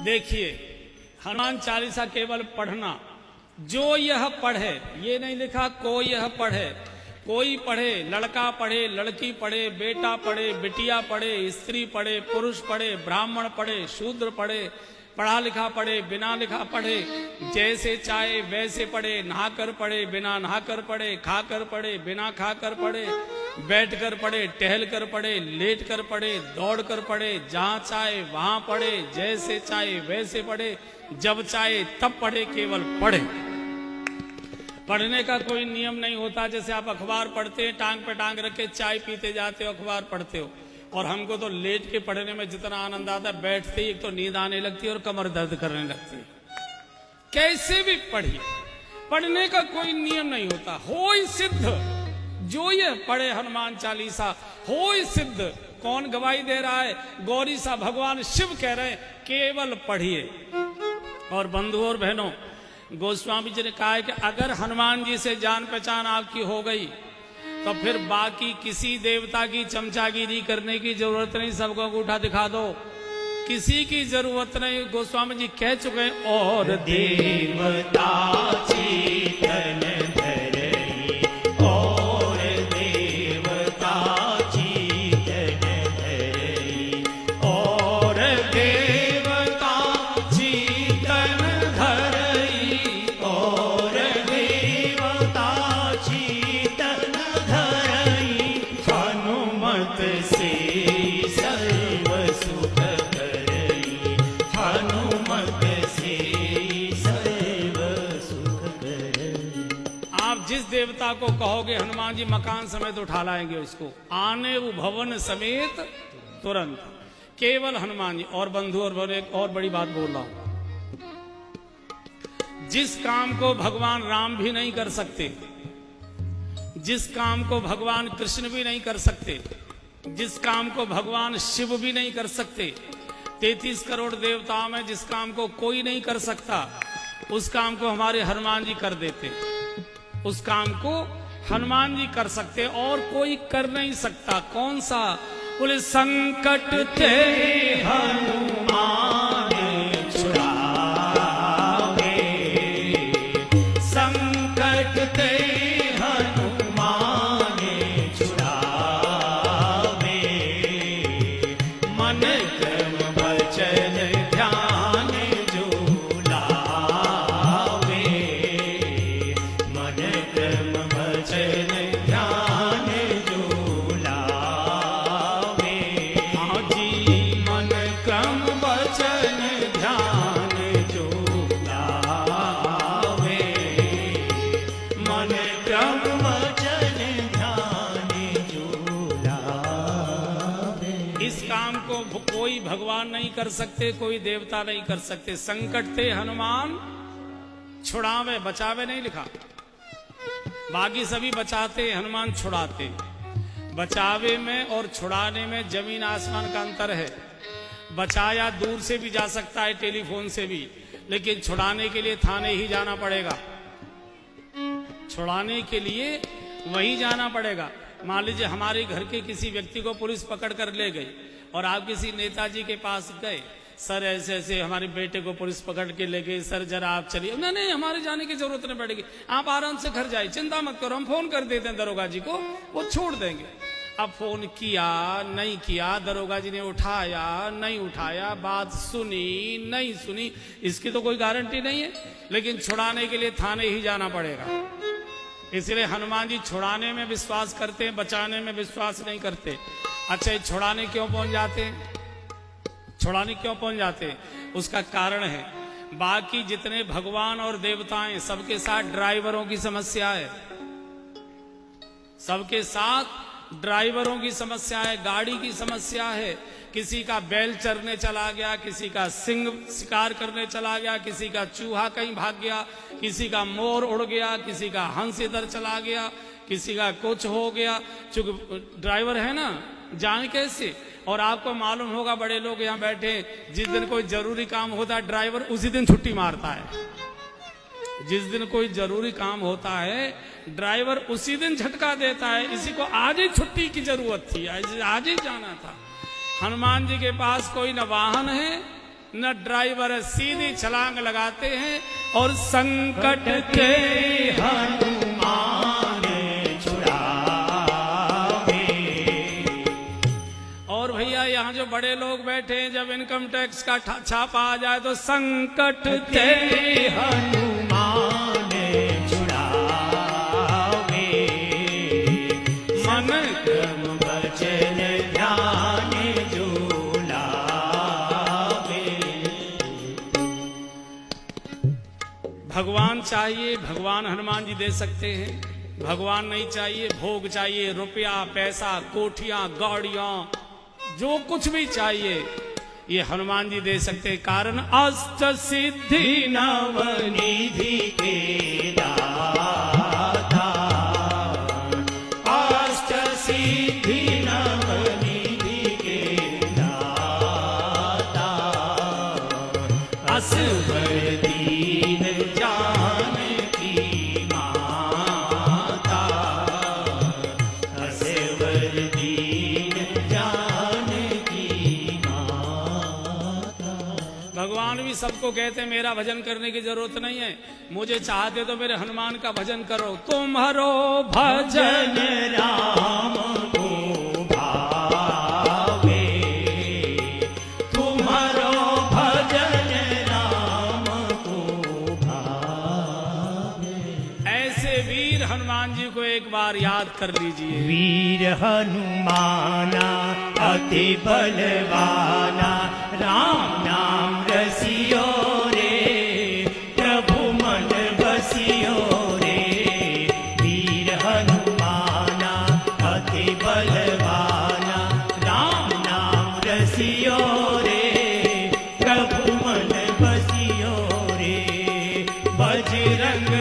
देखिए, हनुमान चालीसा केवल पढ़ना, जो यह पढ़े, ये नहीं लिखा कोई यह पढ़े, कोई पढ़े, लड़का पढ़े, लड़की पढ़े, बेटा पढ़े, बिटिया पढ़े, स्त्री पढ़े, पुरुष पढ़े, ब्राह्मण पढ़े, शूद्र पढ़े, पढ़ा लिखा पढ़े, बिना लिखा पढ़े, जैसे चाहे वैसे पढ़े, नहाकर पढ़े, बिना नहाकर पढ़े, खाकर पढ़े, बिना खाकर पढ़े, बैठकर पढ़े, टहल कर पढ़े, लेट कर पढ़े, दौड़ कर पढ़े, जहां चाहे वहां पढ़े, जैसे चाहे वैसे पढ़े, जब चाहे तब पढ़े, केवल पढ़े। पढ़ने का कोई नियम नहीं होता। जैसे आप अखबार पढ़ते हैं, टांग पे टांग रखे चाय पीते जाते हो, अखबार पढ़ते हो, और हमको तो लेट के पढ़ने में जितना आनंद आता है, बैठते ही एक तो नींद आने लगती है और कमर दर्द करने लगती है। कैसे भी पढ़िए, पढ़ने का कोई नियम नहीं होता। होय सिद्ध, जो ये पढ़े हनुमान चालीसा होय सिद्ध। कौन गवाही दे रहा है? गौरी सा भगवान शिव कह रहे हैं, केवल पढ़िए। और बंधुओं और बहनों, गोस्वामी जी ने कहा है कि अगर हनुमान जी से जान पहचान आपकी हो गई तो फिर बाकी किसी देवता की चमचागिरी करने की जरूरत नहीं, सबको अंगूठा दिखा दो, किसी की जरूरत नहीं। गोस्वामी जी कह चुके हैं, और देवता चेतन धरई, और देवता चेतन धरई, और देवता चेतन धरई, और देवता चेतन धरई, हनुमत से सर्व सुख करई, हनुमत से सर्व सुख करई। आप जिस देवता को कहोगे हनुमान जी मकान समेत उठा लाएंगे उसको, आने वो भवन समेत तुरंत, केवल हनुमान जी। और बंधु और बड़े, एक और बड़ी बात बोल रहा हूं, जिस काम को भगवान राम भी नहीं कर सकते, जिस काम को भगवान कृष्ण भी नहीं कर सकते, जिस काम को भगवान शिव भी नहीं कर सकते, 33 करोड़ देवताओं में जिस काम को कोई नहीं कर सकता, उस काम को हमारे हनुमान जी कर देते। उस काम को हनुमान जी कर सकते और कोई कर नहीं सकता। कौन सा? बोले, संकट ते हनुमान छुड़ावे, संकट ते हनुमान छुड़ावे, मन क्रम वचन ध्यान जो लावे, मन क्रम वचन ध्यान जो लावे, हाँ जी, मन क्रम वचन ध्यान जो लावे, मन क्रम वचन ध्यान जो लावे। इस काम को कोई भगवान नहीं कर सकते, कोई देवता नहीं कर सकते। संकट थे हनुमान छुड़ावे, बचावे नहीं लिखा। बाकी सभी बचाते, हनुमान छुड़ाते। बचावे में और छुड़ाने में जमीन आसमान का अंतर है। बचाया दूर से भी जा सकता है, टेलीफोन से भी, लेकिन छुड़ाने के लिए थाने ही जाना पड़ेगा। छुड़ाने के लिए वहीं जाना पड़ेगा। मान लीजिए हमारे घर के किसी व्यक्ति को पुलिस पकड़ कर ले गई और आप किसी नेताजी के पास गए, सर ऐसे ऐसे हमारे बेटे को पुलिस पकड़ के ले गई, सर जरा आप चलिए। नहीं नहीं, हमारे जाने की जरूरत नहीं पड़ेगी, आप आराम से घर जाइए, चिंता मत करो, हम फोन कर देते हैं दरोगा जी को, वो छोड़ देंगे। अब फोन किया नहीं किया, दरोगा जी ने उठाया नहीं उठाया, बात सुनी नहीं सुनी, इसकी तो कोई गारंटी नहीं है। लेकिन छुड़ाने के लिए थाने ही जाना पड़ेगा। इसलिए हनुमान जी छुड़ाने में विश्वास करते हैं, बचाने में विश्वास नहीं करते। अच्छा, ये छुड़ाने क्यों पहुंच जाते हैं? छुड़ाने क्यों पहुंच जाते हैं? उसका कारण है, बाकी जितने भगवान और देवताएं सबके साथ ड्राइवरों की समस्या है। सबके साथ ड्राइवरों की समस्या है, गाड़ी की समस्या है। किसी का बैल चरने चला गया, किसी का सिंह शिकार करने चला गया, किसी का चूहा कहीं भाग गया, किसी का मोर उड़ गया, किसी का हंस इधर चला गया, किसी का कुछ हो गया। चूंकि ड्राइवर है ना, जाए कैसे? और आपको मालूम होगा, बड़े लोग यहाँ बैठे, जिस दिन कोई जरूरी काम होता है ड्राइवर उसी दिन छुट्टी मारता है। जिस दिन कोई जरूरी काम होता है ड्राइवर उसी दिन झटका देता है, इसी को आज ही छुट्टी की जरूरत थी, आज ही जाना था। हनुमान जी के पास कोई न वाहन है न ड्राइवर है, सीधी छलांग लगाते हैं और संकट के हनुमान छुड़ावे। और भैया यहाँ जो बड़े लोग बैठे हैं, जब इनकम टैक्स का छापा आ जाए तो संकट के हनुमान छुड़ावे। मन क्रम वचन ध्यान जो लावे। भगवान चाहिए, भगवान हनुमान जी दे सकते हैं। भगवान नहीं चाहिए, भोग चाहिए, रुपया पैसा, कोठियां गाड़ियां, जो कुछ भी चाहिए ये हनुमान जी दे सकते हैं। कारण अष्ट सिद्धि नवनिधि के दाता, अष्ट सिद्धि नवनिधि के दाता। असवर दीन जानकी माता, असवर दीन जानकी माता। भगवान भी सबको कहते हैं मेरा भजन करने की जरूरत नहीं है, मुझे चाहते तो मेरे हनुमान का भजन करो। तुम्हारो भजन भजन राम को भावे, तुम्हारो भजन राम को भावे। ऐसे वीर हनुमान जी को एक बार याद कर लीजिए। वीर हनुमाना अति बलवाना, राम नाम रसियो रे, प्रभु मन बसियो रे। वीर हनुमाना अति बलवाना, राम नाम रसियो रे, प्रभु मन बसियो रे। बजरंग